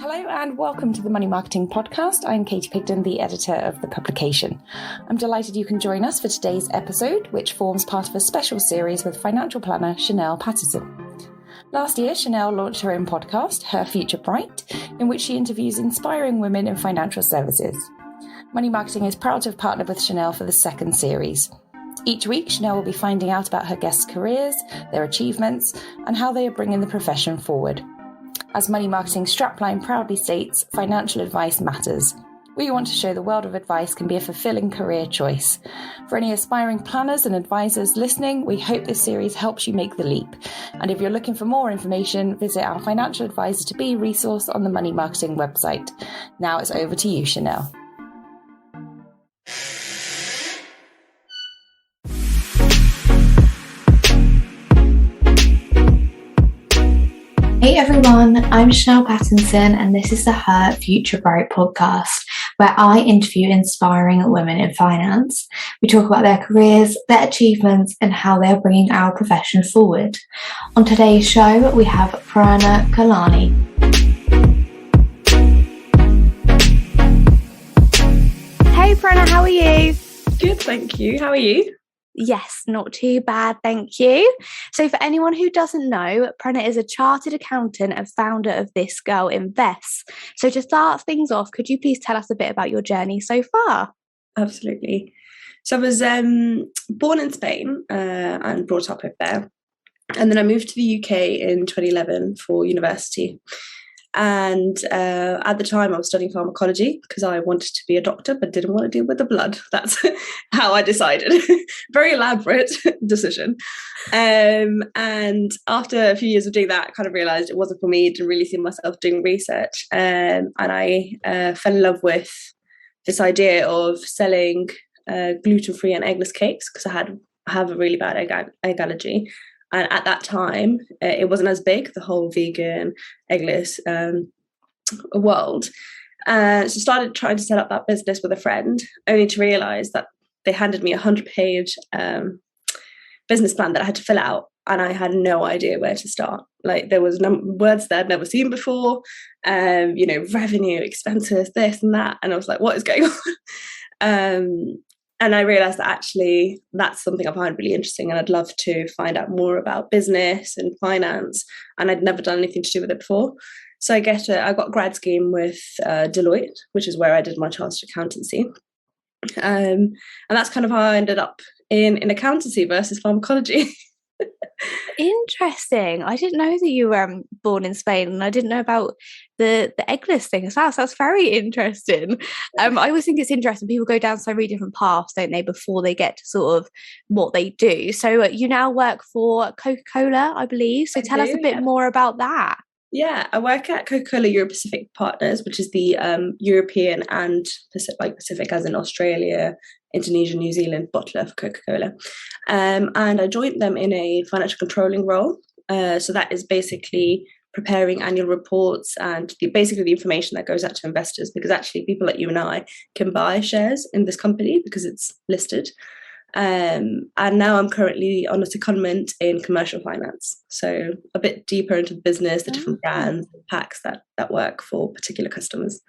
Hello and welcome to the Money Marketing Podcast. I'm Katie Pigden, the editor of the publication. I'm delighted you can join us for today's episode, which forms part of a special series with financial planner Chanelle Pattinson. Last year, Chanelle launched her own podcast, Her Future Bright, in which she interviews inspiring women in financial services. Money Marketing is proud to have partnered with Chanelle for the second series. Each week, Chanelle will be finding out about her guests' careers, their achievements, and how they are bringing the profession forward. As Money Marketing's strapline proudly states, financial advice matters. We want to show the world of advice can be a fulfilling career choice. For any aspiring planners and advisors listening, we hope this series helps you make the leap. And if you're looking for more information, visit our Financial Advisor to Be resource on the Money Marketing website. Now it's over to you, Chanelle. Hey everyone, I'm Chanelle Pattinson and this is the Her Future Bright podcast, where I interview inspiring women in finance. We talk about their careers, their achievements and how they're bringing our profession forward. On today's show, we have Prerna Khemlani. Hey Prerna, how are you? Good, thank you. How are you? Yes, not too bad, thank you. So for anyone who doesn't know, Prerna is a chartered accountant and founder of This Girl Invests. So to start things off, could you please tell us a bit about your journey so far? Absolutely. So I was born in Spain and brought up over there. And then I moved to the UK in 2011 for university. And at the time I was studying pharmacology because I wanted to be a doctor but didn't want to deal with the blood. That's how I decided. Very elaborate decision. And after a few years of doing that, I kind of realised it wasn't for me. Didn't really see myself doing research. And I fell in love with this idea of selling gluten-free and eggless cakes because I have a really bad egg allergy. And at that time, it wasn't as big, the whole vegan, eggless world. So started trying to set up that business with a friend, only to realise that they handed me a 100-page business plan that I had to fill out. And I had no idea where to start. Like there was words that I'd never seen before, revenue, expenses, this and that. And I was like, what is going on? And I realised that actually that's something I find really interesting and I'd love to find out more about business and finance. And I'd never done anything to do with it before. So I got grad scheme with Deloitte, which is where I did my chartered accountancy. And that's kind of how I ended up in accountancy versus pharmacology. Interesting. I didn't know that you were born in Spain and I didn't know about the eggless thing as well. So that's very interesting. I always think it's interesting. People go down so many different paths, don't they, before they get to sort of what they do. So you now work for Coca-Cola, I believe. So tell us a bit more about that. Yeah, I work at Coca-Cola Europacific Partners, which is the European and Pacific as in Australia, Indonesia, New Zealand bottler for Coca-Cola. And I joined them in a financial controlling role. So that is basically preparing annual reports and basically the information that goes out to investors, because actually people like you and I can buy shares in this company because it's listed. And now I'm currently on a secondment in commercial finance. So a bit deeper into the business, the different brands and packs that work for particular customers.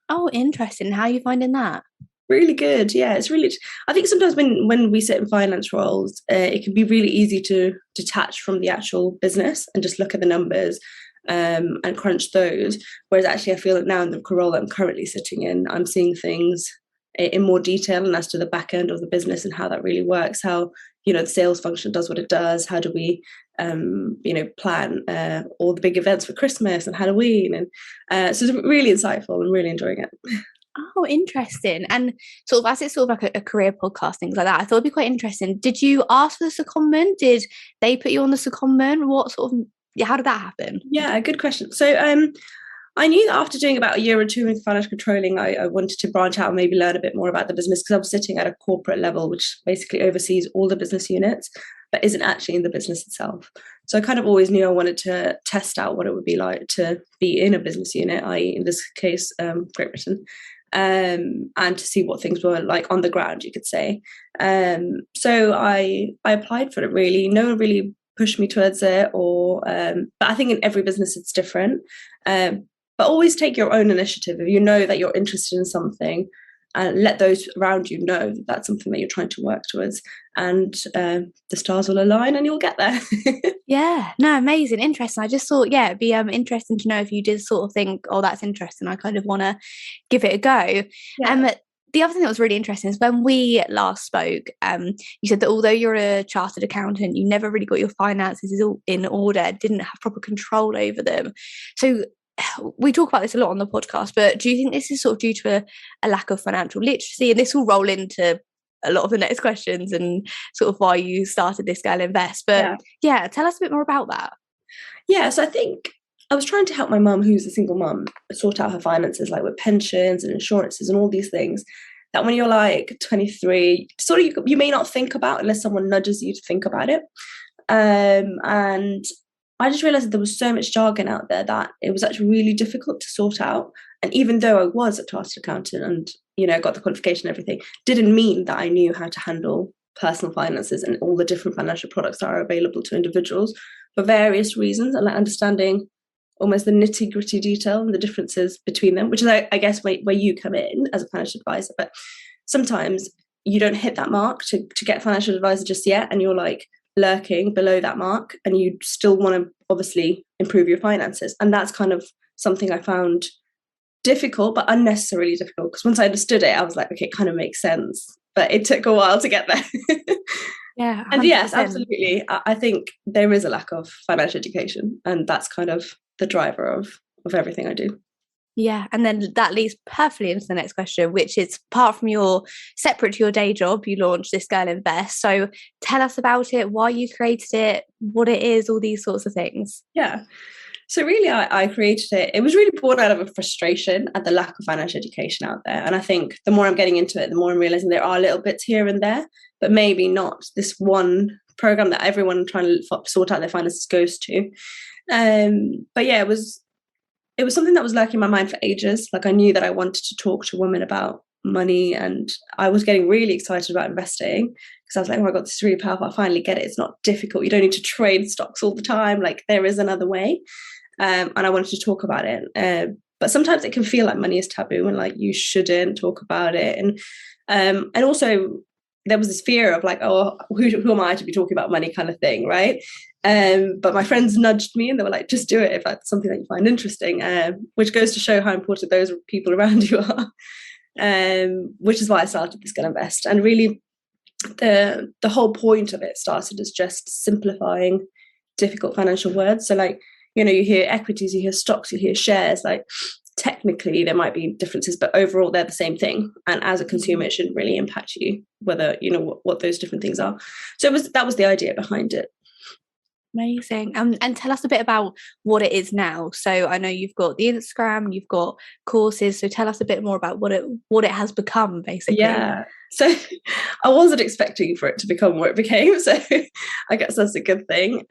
Oh, interesting. How are you finding that? Really good. Yeah, it's really, I think sometimes when we sit in finance roles, it can be really easy to detach from the actual business and just look at the numbers and crunch those. Whereas actually I feel that now in the role that I'm currently sitting in, I'm seeing things in more detail and as to the back end of the business and how that really works, how, the sales function does what it does, how do we, plan all the big events for Christmas and Halloween. And so it's really insightful and really enjoying it. Oh, interesting. And sort of as it's sort of like a career podcast, things like that, I thought it'd be quite interesting. Did you ask for the secondment? Did they put you on the secondment? What sort of, how did that happen? Yeah, good question. So I knew that after doing about a year or two with financial controlling, I wanted to branch out and maybe learn a bit more about the business, because I was sitting at a corporate level, which basically oversees all the business units, but isn't actually in the business itself. So I kind of always knew I wanted to test out what it would be like to be in a business unit, i.e. in this case, Great Britain, and to see what things were like on the ground, you could say. So I applied for it really. No one really pushed me towards it, but I think in every business it's different. but always take your own initiative. If you know that you're interested in something, and let those around you know that that's something that you're trying to work towards, and the stars will align and you'll get there. Yeah, no, amazing, interesting. I just thought, yeah, it'd be interesting to know if you did sort of think, oh, that's interesting, I kind of want to give it a go. Yeah. The other thing that was really interesting is when we last spoke, you said that although you're a chartered accountant, you never really got your finances all in order, didn't have proper control over them. So we talk about this a lot on the podcast, but do you think this is sort of due to a lack of financial literacy? And this will roll into a lot of the next questions and sort of why you started this Girl Invest. But yeah, tell us a bit more about that. Yeah, so I think I was trying to help my mum, who's a single mum, sort out her finances, like with pensions and insurances and all these things that when you're like 23, sort of you may not think about unless someone nudges you to think about it. And I just realized that there was so much jargon out there that it was actually really difficult to sort out. And even though I was a chartered accountant and, got the qualification and everything, didn't mean that I knew how to handle personal finances and all the different financial products that are available to individuals for various reasons, and like understanding almost the nitty-gritty detail and the differences between them, which is, I guess, where you come in as a financial advisor. But sometimes you don't hit that mark to get a financial advisor just yet, and you're like lurking below that mark, and you still want to obviously improve your finances. And that's kind of something I found difficult, but unnecessarily difficult, because once I understood it, I was like, okay, it kind of makes sense. But it took a while to get there. Yeah, 100%. And yes, absolutely. I think there is a lack of financial education, and that's kind of the driver of everything I do. Yeah, and then that leads perfectly into the next question, which is, apart from your separate to your day job, you launched this Girl Invest. So tell us about it, why you created it, what it is, all these sorts of things. Yeah. So really, I created it. It was really born out of a frustration at the lack of financial education out there. And I think the more I'm getting into it, the more I'm realizing there are little bits here and there, but maybe not this one program that everyone trying to sort out their finances goes to. But yeah, it was something that was lurking in my mind for ages. Like, I knew that I wanted to talk to women about money, and I was getting really excited about investing because I was like, oh my God, this is really powerful. I finally get it. It's not difficult. You don't need to trade stocks all the time. Like, there is another way. And I wanted to talk about it. But sometimes it can feel like money is taboo and like you shouldn't talk about it. And also there was this fear of like, oh, who am I to be talking about money kind of thing, right? But my friends nudged me and they were like, just do it if that's something that you find interesting, which goes to show how important those people around you are, which is why I started this Girl Invest. And really the whole point of it started as just simplifying difficult financial words. So like, you hear equities, you hear stocks, you hear shares, like technically there might be differences, but overall they're the same thing. And as a consumer, it shouldn't really impact you, whether you know what those different things are. So that was the idea behind it. Amazing. And tell us a bit about what it is now. So I know you've got the Instagram, you've got courses. So tell us a bit more about what it has become, basically. Yeah. So I wasn't expecting for it to become what it became. So I guess that's a good thing.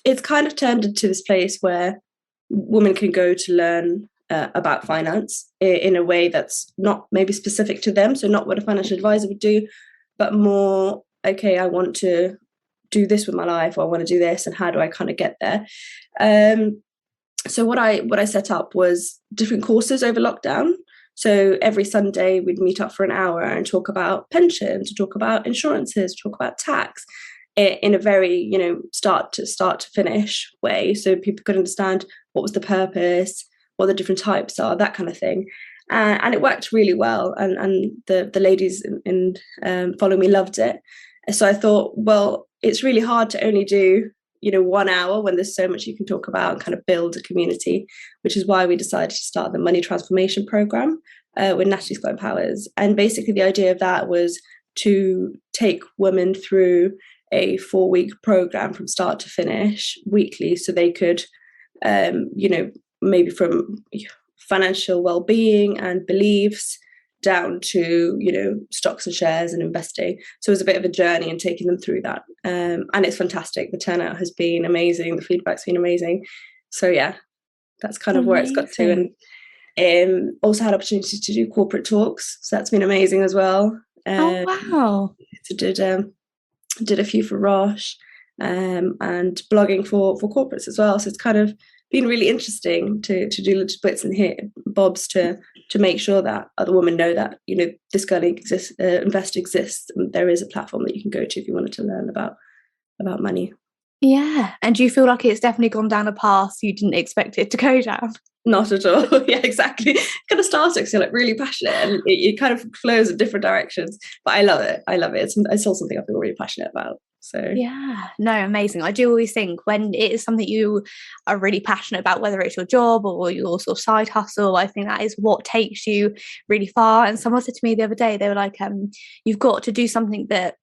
It's kind of turned into this place where women can go to learn about finance in a way that's not maybe specific to them. So not what a financial advisor would do, but more, okay, I want to do this with my life, or I want to do this, and how do I kind of get there? So what I set up was different courses over lockdown. So every Sunday we'd meet up for an hour and talk about pensions, talk about insurances, talk about tax, in a very, start to finish way, so people could understand what was the purpose, what the different types are, that kind of thing. And it worked really well, and the ladies in Follow Me loved it. So I thought, well, it's really hard to only do 1 hour when there's so much you can talk about and kind of build a community, which is why we decided to start the Money Transformation Program with Natalie Scott Powers. And basically the idea of that was to take women through a 4-week program from start to finish weekly, so they could maybe from financial well-being and beliefs down to stocks and shares and investing. So it was a bit of a journey and taking them through that, and it's fantastic. The turnout has been amazing, the feedback's been amazing. So yeah, that's kind of where it's got to. And also had opportunity to do corporate talks, so that's been amazing as well. Oh wow. So did a few for Roche, and blogging for corporates as well. So it's kind of been really interesting to do little bits and here bobs to make sure that other women know that, you know, this girl exists, Invest exists, and there is a platform that you can go to if you wanted to learn about money. Yeah. And do you feel like it's definitely gone down a path you didn't expect it to go down? Not at all. Yeah, exactly. Kind of starts because you're like really passionate, and it kind of flows in different directions. But I love it. It's still something I feel really passionate about. So yeah, no, amazing. I do always think when it is something you are really passionate about, whether it's your job or your sort of side hustle, I think that is what takes you really far. And someone said to me the other day, they were like, you've got to do something that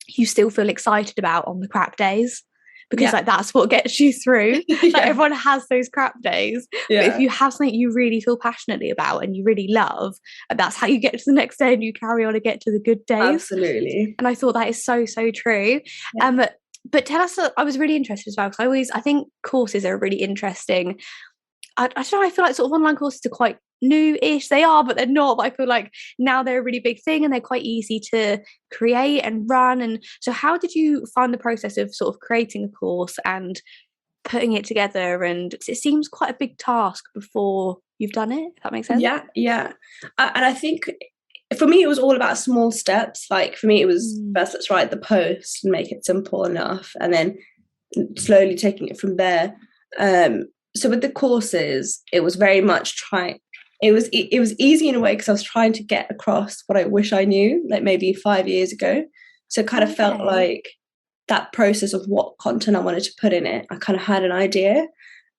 you still feel excited about on the crap days, because like that's what gets you through. Like everyone has those crap days, but if you have something you really feel passionately about and you really love, that's how you get to the next day and you carry on to get to the good days. Absolutely. And I thought that is so true. But tell us, I was really interested as well, because I think courses are really interesting. I don't know, I feel like sort of online courses are quite new-ish. They are, but they're not. But I feel like now they're a really big thing and they're quite easy to create and run. And so how did you find the process of sort of creating a course and putting it together? And it seems quite a big task before you've done it, if that makes sense. Yeah. And I think for me, it was all about small steps. Like for me, it was first, let's write the post and make it simple enough, and then slowly taking it from there. So with the courses, it was very much it was easy in a way because I was trying to get across what I wish I knew, like maybe 5 years ago. So it kind of felt like that process of what content I wanted to put in it, I kind of had an idea.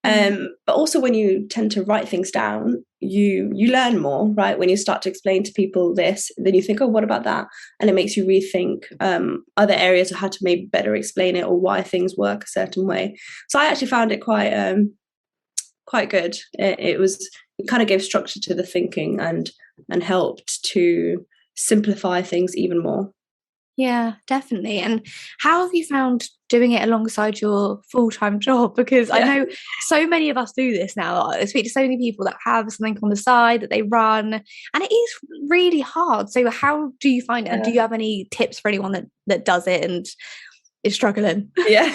But also when you tend to write things down, you learn more, right? When you start to explain to people this, then you think, oh, what about that? And it makes you rethink other areas of how to maybe better explain it or why things work a certain way. So I actually found it quite good. It kind of gave structure to the thinking and helped to simplify things even more. Yeah, definitely. And how have you found doing it alongside your full-time job? Because I know so many of us do this now. I speak to so many people that have something on the side that they run, and it is really hard. So how do you find it? And do you have any tips for anyone that does it and is struggling? Yeah.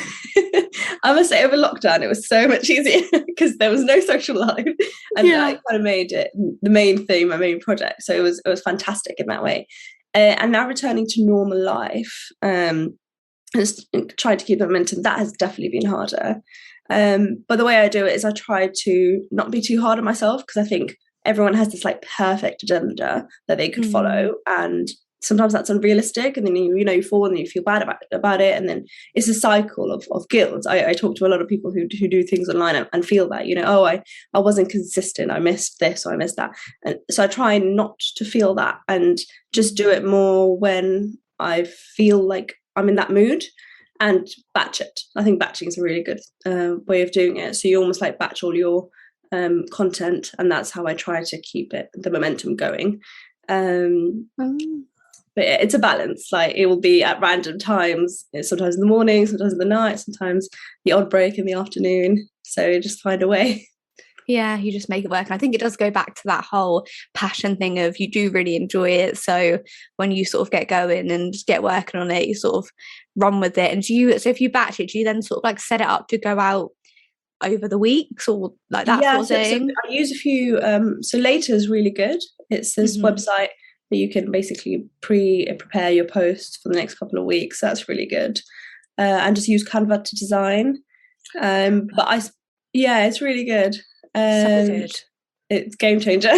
I must say, over lockdown it was so much easier because there was no social life, and I kind of made it the main thing, my main project. So it was fantastic in that way. And now returning to normal life, and trying to keep the momentum, that has definitely been harder. But the way I do it is I try to not be too hard on myself, because I think everyone has this like perfect agenda that they could follow, and sometimes that's unrealistic, and then you fall and you feel bad about it, and then it's a cycle of guilt. I talk to a lot of people who do things online and feel that, I wasn't consistent, I missed this or I missed that, and so I try not to feel that and just do it more when I feel like I'm in that mood, and batch it. I think batching is a really good way of doing it. So you almost like batch all your content, and that's how I try to keep the momentum going. But it's a balance. Like it will be at random times, sometimes in the morning, sometimes in the night, sometimes the odd break in the afternoon. So just find a way. Yeah, you just make it work. And I think it does go back to that whole passion thing of you do really enjoy it. So when you sort of get going and get working on it, you sort of run with it. And so if you batch it, do you then sort of like set it up to go out over the weeks or like that sort of thing? So I use a few. So Later is really good. It's this website that you can basically prepare your post for the next couple of weeks. That's really good. And just use Canva to design. It's really good. So good. It's game changer.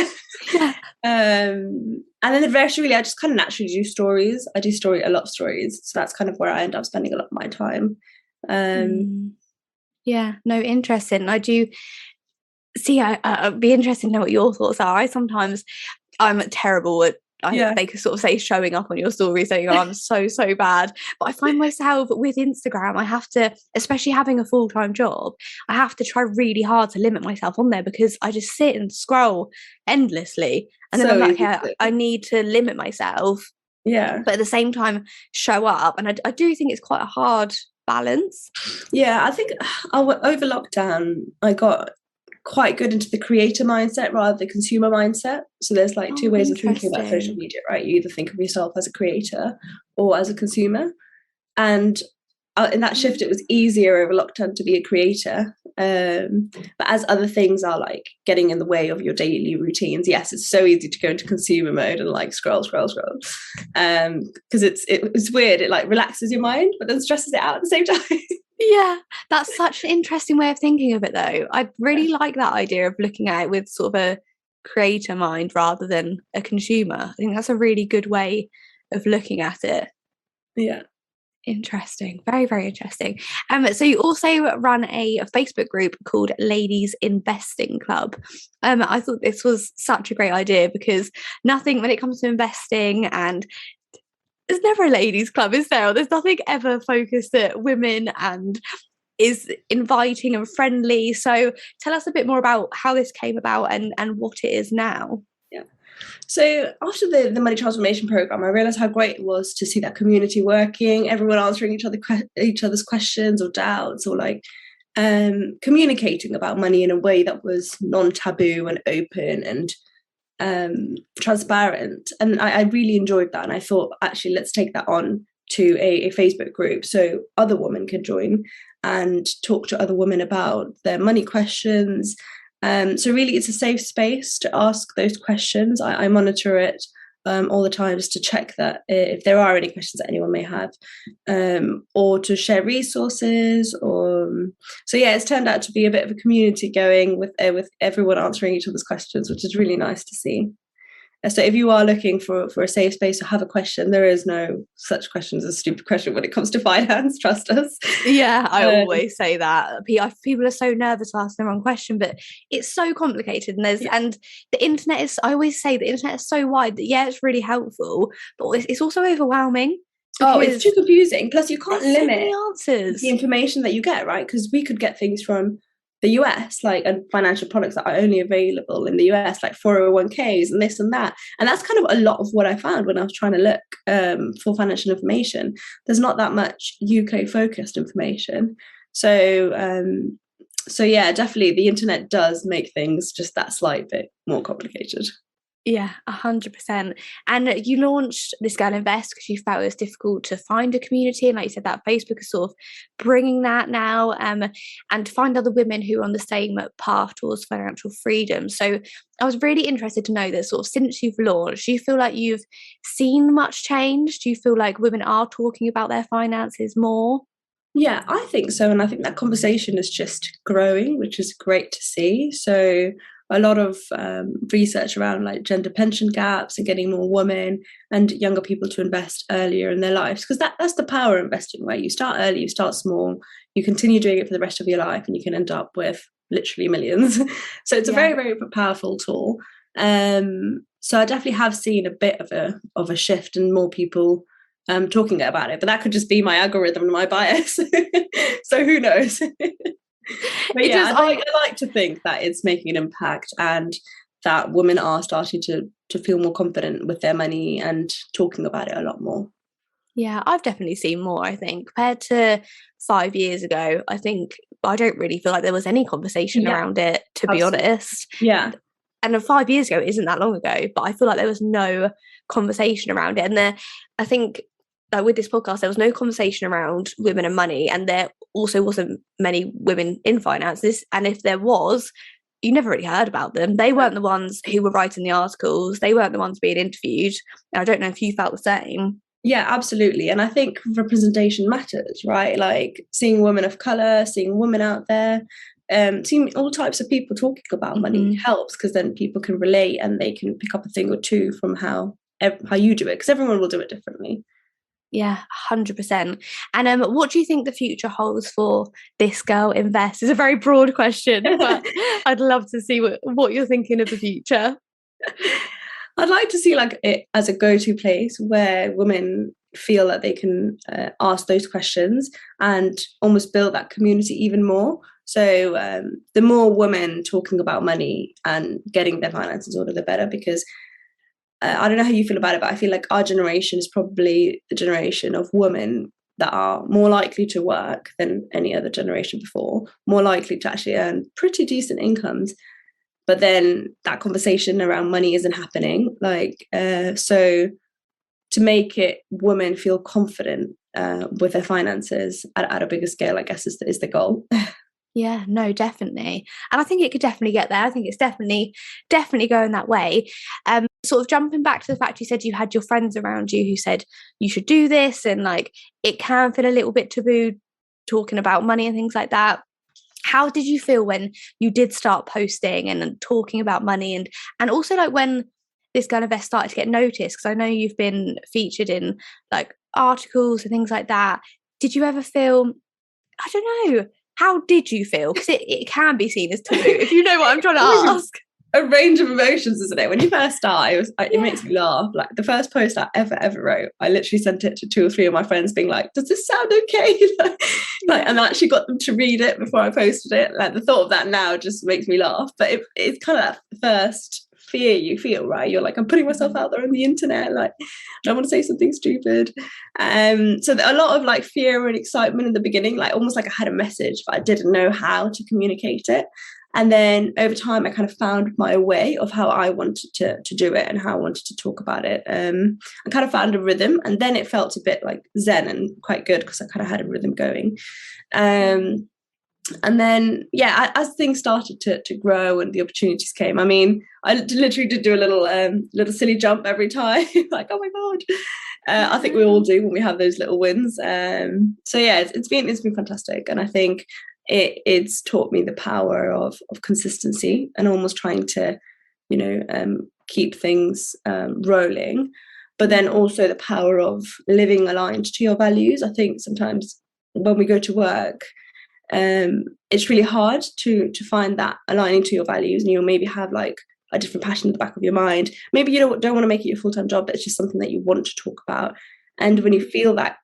And then the rest, really, I just kind of naturally do stories. I do a lot of stories. So that's kind of where I end up spending a lot of my time. Yeah, no, interesting. I do see, I'd be interested to know what your thoughts are. I'm terrible at, they could sort of say showing up on your stories, saying, I'm so bad. But I find myself with Instagram, I have to, especially having a full-time job, I have to try really hard to limit myself on there, because I just sit and scroll endlessly. And then I'm like, I need to limit myself. Yeah. But at the same time, show up. And I do think it's quite a hard balance. Yeah, I think over lockdown, I got quite good into the creator mindset rather than the consumer mindset. So there's like two ways of thinking about social media, right? You either think of yourself as a creator or as a consumer. And in that shift, it was easier over lockdown to be a creator But as other things are like getting in the way of your daily routines, yes, it's so easy to go into consumer mode and like scroll, because it's weird. It like relaxes your mind, but then stresses it out at the same time. Yeah, that's such an interesting way of thinking of it, though. I really like that idea of looking at it with sort of a creator mind rather than a consumer. I think that's a really good way of looking at it. Yeah. Interesting. Very, very interesting. So you also run a Facebook group called Ladies Investing Club. I thought this was such a great idea because nothing when it comes to investing, and there's never a ladies club, is there? There's nothing ever focused at women and is inviting and friendly. So tell us a bit more about how this came about and what it is now. Yeah. So after the money transformation program, I realized how great it was to see that community working, everyone answering each other's questions or doubts, or like communicating about money in a way that was non-taboo and open and transparent. And I really enjoyed that. And I thought, actually, let's take that on to a Facebook group so other women can join and talk to other women about their money questions. So really, it's a safe space to ask those questions. I monitor it all the time just to check that if there are any questions that anyone may have, or to share resources. So yeah, it's turned out to be a bit of a community going with everyone answering each other's questions, which is really nice to see. So if you are looking for a safe space or have a question, there is no such question as a stupid question when it comes to finance, trust us. Yeah, I always say that. People are so nervous to ask the wrong question, but it's so complicated. And the internet is, I always say the internet is so wide that, yeah, it's really helpful, but it's also overwhelming. Oh, it's too confusing. Plus, you can't limit answers. The information that you get, right? Because we could get things from the US, like, and financial products that are only available in the US, like 401ks and this and that. And that's kind of a lot of what I found when I was trying to look for financial information. There's not that much UK focused information. So yeah, definitely the internet does make things just that slight bit more complicated. Yeah, 100%. And you launched This Girl Invest because you felt it was difficult to find a community. And like you said, that Facebook is sort of bringing that now, and to find other women who are on the same path towards financial freedom. So I was really interested to know that sort of since you've launched, do you feel like you've seen much change? Do you feel like women are talking about their finances more? Yeah, I think so. And I think that conversation is just growing, which is great to see. So a lot of research around like gender pension gaps and getting more women and younger people to invest earlier in their lives, because that's the power of investing, right? You start early, you start small, you continue doing it for the rest of your life, and you can end up with literally millions. So it's a very, very powerful tool. So I definitely have seen a bit of a shift and more people talking about it, but that could just be my algorithm and my bias. So who knows? But yeah, I like to think that it's making an impact and that women are starting to feel more confident with their money and talking about it a lot more. Yeah, I've definitely seen more, I think, compared to 5 years ago. I think I don't really feel like there was any conversation around it, to be honest. Yeah. And 5 years ago isn't that long ago, but I feel like there was no conversation around it. And I think that with this podcast, there was no conversation around women and money, and there also wasn't many women in finance. And if there was, you never really heard about them. They weren't the ones who were writing the articles. They weren't the ones being interviewed. And I don't know if you felt the same. Yeah, absolutely. And I think representation matters, right? Like seeing women of colour, seeing women out there, seeing all types of people talking about money helps, because then people can relate and they can pick up a thing or two from how you do it, because everyone will do it differently. Yeah, 100%. And what do you think the future holds for This Girl Invest? It's a very broad question, but I'd love to see what you're thinking of the future. I'd like to see like it as a go-to place where women feel that they can ask those questions and almost build that community even more. So the more women talking about money and getting their finances in order, the better, because I don't know how you feel about it, but I feel like our generation is probably the generation of women that are more likely to work than any other generation before, more likely to actually earn pretty decent incomes. But then that conversation around money isn't happening. So to make it women feel confident with their finances at a bigger scale, I guess is the goal. Yeah, no, definitely. And I think it could definitely get there. I think it's definitely going that way. Sort of jumping back to the fact you said you had your friends around you who said you should do this, and like it can feel a little bit taboo talking about money and things like that. How did you feel when you did start posting and talking about money, and also like when this Girl Invest started to get noticed? Because I know you've been featured in like articles and things like that. Did you ever feel, I don't know, how did you feel? Because it can be seen as taboo, if you know what I'm trying to ask. A range of emotions, isn't it? When you first start, it makes me laugh. Like the first post I ever wrote, I literally sent it to 2 or 3 of my friends being like, does this sound okay? And I actually got them to read it before I posted it. Like the thought of that now just makes me laugh. But it's kind of that first fear you feel, right? You're like, I'm putting myself out there on the internet, like I don't want to say something stupid. So a lot of like fear and excitement in the beginning, like almost like I had a message, but I didn't know how to communicate it. And then over time, I kind of found my way of how I wanted to do it and how I wanted to talk about it. I kind of found a rhythm, and then it felt a bit like zen and quite good because I kind of had a rhythm going. And then, yeah, as things started to grow and the opportunities came, I mean, I literally did do a little silly jump every time, like, oh my God. I think we all do when we have those little wins. So yeah, it's been fantastic. And I think it's taught me the power of consistency and almost trying to, keep things rolling, but then also the power of living aligned to your values. I think sometimes when we go to work, it's really hard to find that aligning to your values, and you'll maybe have like a different passion in the back of your mind. Maybe you don't want to make it your full-time job, but it's just something that you want to talk about. And when you feel that,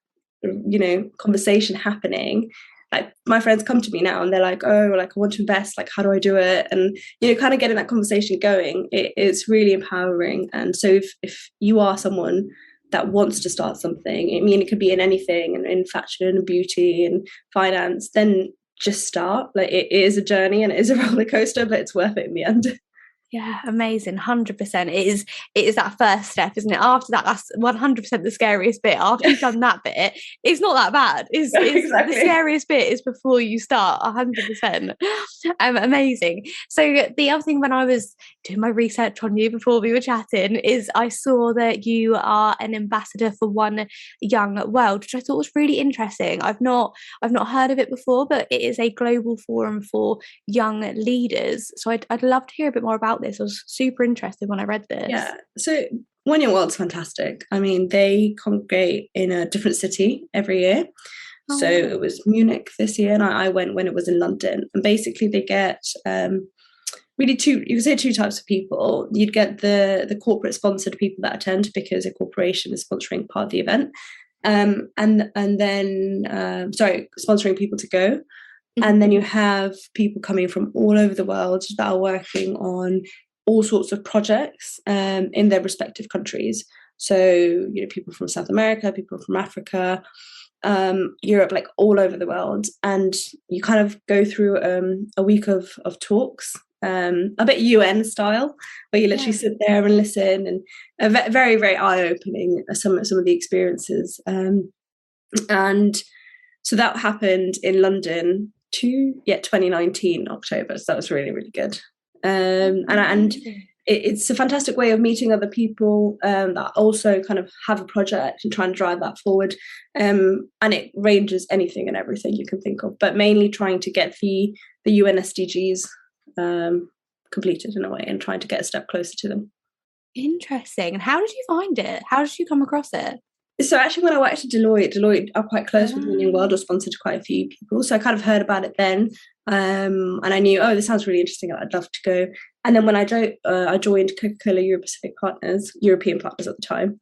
conversation happening, like my friends come to me now and they're like, oh, like I want to invest, like how do I do it? And kind of getting that conversation going, it's really empowering. And so if you are someone that wants to start something, I mean, it could be in anything, and in fashion and beauty and finance, then just start. Like it is a journey and it is a roller coaster, but it's worth it in the end. Yeah, amazing. 100%. It is that first step, isn't it? After that, that's 100% the scariest bit. After you've done that bit, it's not that bad. Exactly. The scariest bit is before you start. 100%. Amazing. So the other thing, when I was doing my research on you before we were chatting, is I saw that you are an ambassador for One Young World, which I thought was really interesting. I've not heard of it before, but it is a global forum for young leaders. So I'd love to hear a bit more about this. I was super interested when I read this. Yeah, so One Young World's fantastic. I mean, they congregate in a different city every year. Oh, so it was Munich this year, and I went when it was in London. And basically they get really two types of people. You'd get the corporate sponsored people that attend because a corporation is sponsoring part of the event, and then sponsoring people to go. And then you have people coming from all over the world that are working on all sorts of projects in their respective countries. So, people from South America, people from Africa, Europe, like all over the world. And you kind of go through a week of talks, a bit UN style, where you literally sit there and listen, and very, very eye-opening some of the experiences. And so that happened in London 2019 October. So that was really, really good. And it's a fantastic way of meeting other people that also kind of have a project and trying to drive that forward. And it ranges anything and everything you can think of, but mainly trying to get the UN SDGs completed in a way and trying to get a step closer to them. Interesting. And how did you find it? How did you come across it? So actually, when I worked at Deloitte are quite close with One Young World, or sponsored quite a few people. So I kind of heard about it then, and I knew, this sounds really interesting. I'd love to go. And then when I joined Coca-Cola Europacific Partners, European partners at the time,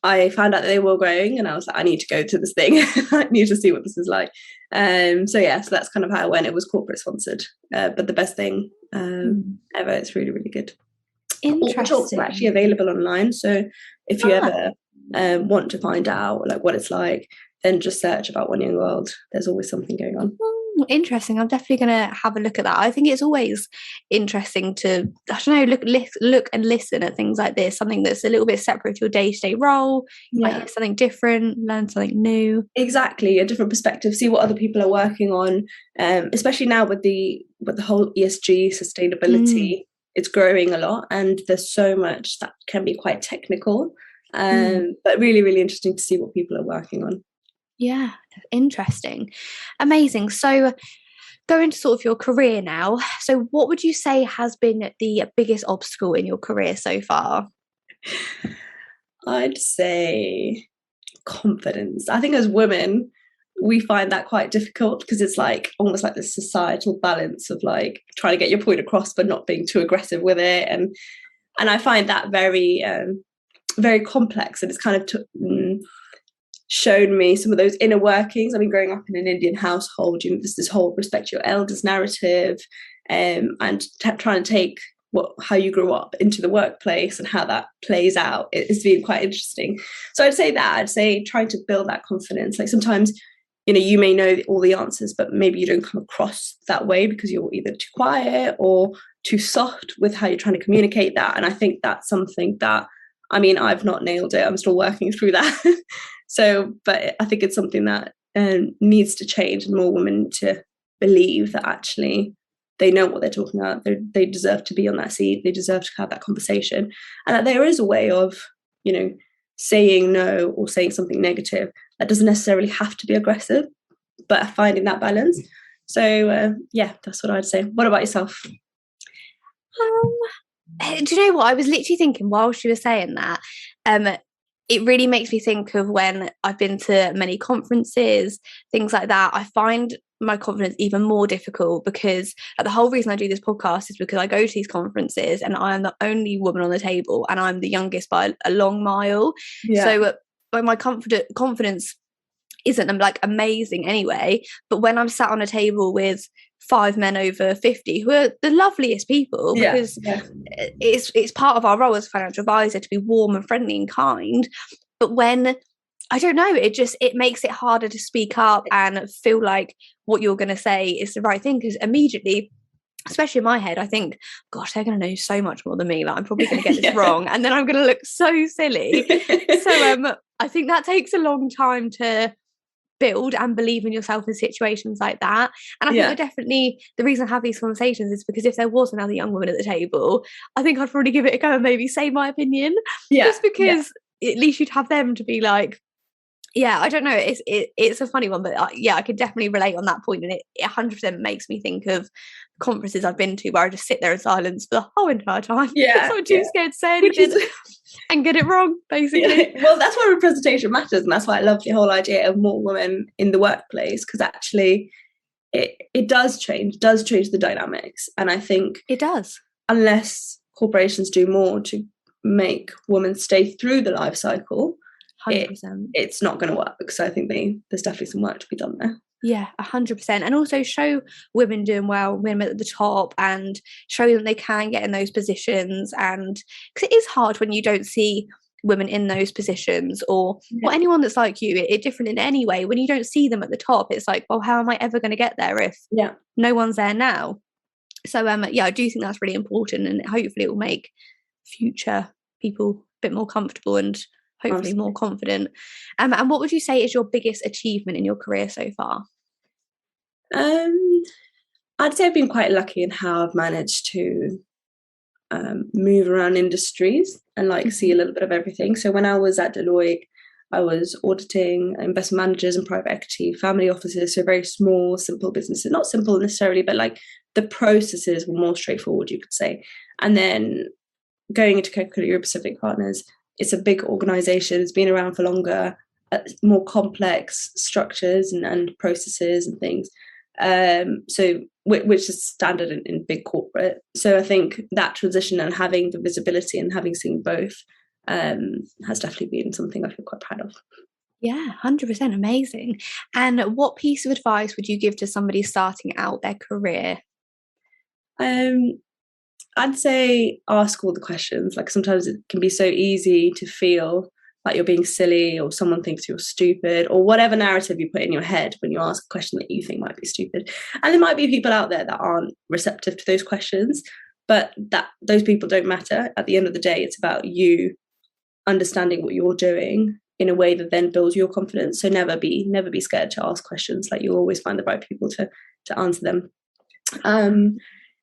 I found out that they were growing, and I was like, I need to go to this thing. I need to see what this is like. So that's kind of how I went. It was corporate sponsored, but the best thing ever. It's really, really good. All the talks are actually available online, so if you ever want to find out like what it's like, then just search about One Young World. There's always something going on. Interesting. I'm definitely going to have a look at that. I think it's always interesting to, I don't know, look and listen at things like this, something that's a little bit separate to your day-to-day role. You might hear something different, learn something new. Exactly, a different perspective, see what other people are working on, especially now with the whole ESG sustainability. It's growing a lot, and there's so much that can be quite technical, but really, really interesting to see what people are working on. Yeah, interesting. Amazing. So going to sort of your career now. So what would you say has been the biggest obstacle in your career so far? I'd say confidence. I think as women, we find that quite difficult because it's like almost like this societal balance of like trying to get your point across but not being too aggressive with it, and I find that very very complex, and it's kind of shown me some of those inner workings. I mean, growing up in an Indian household, there's this whole respect your elders narrative, and trying to take how you grew up into the workplace and how that plays out. It's been quite interesting. So I'd say trying to build that confidence. Like sometimes, you may know all the answers, but maybe you don't come across that way because you're either too quiet or too soft with how you're trying to communicate that. And I think that's something that, I mean, I've not nailed it. I'm still working through that. But I think it's something that needs to change, and more women to believe that actually they know what they're talking about. They deserve to be on that seat. They deserve to have that conversation, and that there is a way of, saying no or saying something negative that doesn't necessarily have to be aggressive, but finding that balance. So yeah, that's what I'd say. What about yourself? Do you know what? I was literally thinking while she was saying that, it really makes me think of when I've been to many conferences, things like that. I find my confidence even more difficult because the whole reason I do this podcast is because I go to these conferences and I am the only woman on the table, and I'm the youngest by a long mile. Yeah. So my confidence isn't like amazing anyway, but when I'm sat on a table with 5 men over 50 who are the loveliest people, because it's part of our role as a financial advisor to be warm and friendly and kind, but when I don't know, it makes it harder to speak up and feel like what you're going to say is the right thing, because immediately, especially in my head, I think, gosh, they're going to know so much more than me, like I'm probably going to get this wrong, and then I'm going to look so silly. So I think that takes a long time to build and believe in yourself in situations like that. And I think definitely the reason I have these conversations is because if there was another young woman at the table, I think I'd probably give it a go and maybe say my opinion, just because at least you'd have them to be like, I don't know, it's a funny one, but I could definitely relate on that point, and it 100% makes me think of conferences I've been to where I just sit there in silence for the whole entire time because I'm too scared to say anything and get it wrong, basically. Well, that's why representation matters, and that's why I love the whole idea of more women in the workplace, because actually it does change the dynamics. And I think it does, unless corporations do more to make women stay through the life cycle, 100%. It's not going to work. So I think there's definitely some work to be done there. Yeah, 100%. And also show women doing well, women at the top, and show them they can get in those positions. And because it is hard when you don't see women in those positions, or anyone that's like you, it's different in any way. When you don't see them at the top, it's like, well, how am I ever going to get there if no one's there now? So I do think that's really important, and hopefully it will make future people a bit more comfortable and hopefully more confident. And what would you say is your biggest achievement in your career so far? I'd say I've been quite lucky in how I've managed to move around industries and like see a little bit of everything. So when I was at Deloitte, I was auditing investment managers and private equity family offices, so very small, simple businesses. Not simple necessarily, but like the processes were more straightforward, you could say. And then going into Coca-Cola Europacific Partners, it's a big organization, it's been around for longer, more complex structures and processes and things. So which is standard in big corporate. So I think that transition and having the visibility and having seen both has definitely been something I feel quite proud of. Yeah, 100%, amazing. And what piece of advice would you give to somebody starting out their career? I'd say ask all the questions. Like sometimes it can be so easy to feel like you're being silly, or someone thinks you're stupid, or whatever narrative you put in your head when you ask a question that you think might be stupid. And there might be people out there that aren't receptive to those questions, but those people don't matter. At the end of the day, it's about you understanding what you're doing in a way that then builds your confidence. So never be scared to ask questions. Like, you'll always find the right people to answer them.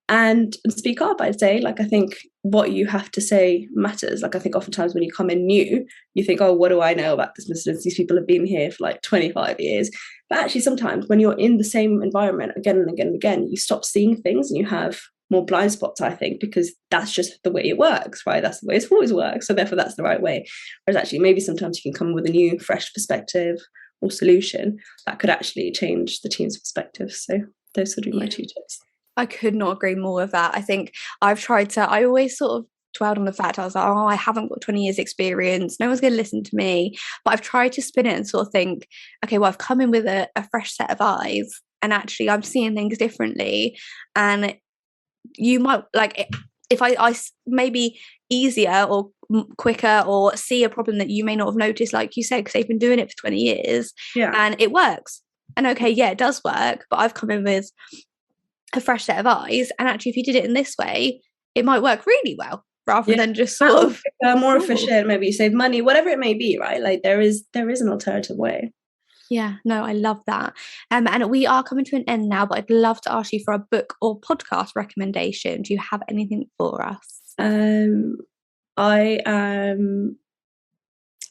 And speak up, I'd say. Like, I think what you have to say matters. Like, I think oftentimes when you come in new, you think, oh, what do I know about this business? These people have been here for like 25 years. But actually, sometimes when you're in the same environment again and again and again, you stop seeing things and you have more blind spots, I think, because that's just the way it works, right? That's the way it's always worked. So therefore, that's the right way. Whereas actually, maybe sometimes you can come with a new, fresh perspective or solution that could actually change the team's perspective. So those would be my 2 tips. I could not agree more with that. I think I always sort of dwelled on the fact, I was like, oh, I haven't got 20 years experience. No one's going to listen to me. But I've tried to spin it and sort of think, okay, well, I've come in with a fresh set of eyes, and actually I'm seeing things differently. And you might, like, if I maybe easier or quicker, or see a problem that you may not have noticed, like you said, because they've been doing it for 20 years and it works. And okay, yeah, it does work, but I've come in with a fresh set of eyes, and actually if you did it in this way, it might work really well, rather than just sort of more efficient. Maybe you save money, whatever it may be, right? Like, there is an alternative way. Yeah, no, I love that. And we are coming to an end now, but I'd love to ask you for a book or podcast recommendation. Do you have anything for us? I am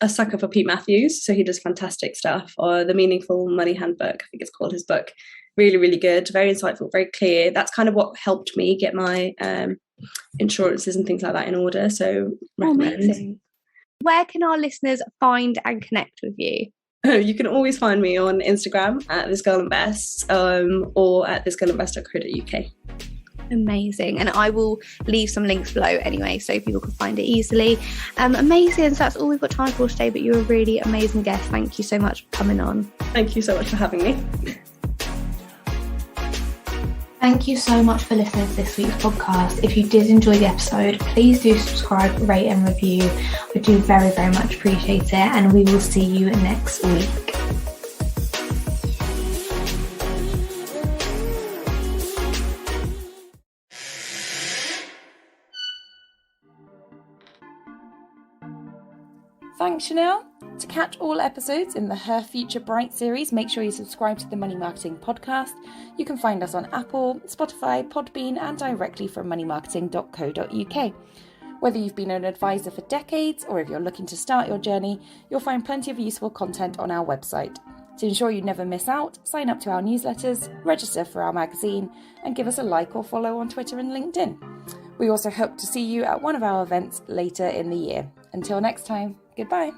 a sucker for Pete Matthews, so he does fantastic stuff. Or The Meaningful Money Handbook, I think it's called, his book. Really, really good, very insightful, very clear. That's kind of what helped me get my insurances and things like that in order. So recommend. Amazing. Where can our listeners find and connect with you? You can always find me on Instagram at thisgirlinvest, or at thisgirlinvest.co.uk. Amazing. And I will leave some links below anyway, so people can find it easily. Amazing. So that's all we've got time for today, but you're a really amazing guest. Thank you so much for coming on. Thank you so much for having me. Thank you so much for listening to this week's podcast. If you did enjoy the episode, please do subscribe, rate and review. We do very, very much appreciate it, and we will see you next week. Thanks, Chanelle. To catch all episodes in the Her Future Bright series, make sure you subscribe to the Money Marketing Podcast. You can find us on Apple, Spotify, Podbean, and directly from moneymarketing.co.uk. Whether you've been an advisor for decades or if you're looking to start your journey, you'll find plenty of useful content on our website. To ensure you never miss out, sign up to our newsletters, register for our magazine, and give us a like or follow on Twitter and LinkedIn. We also hope to see you at one of our events later in the year. Until next time, goodbye.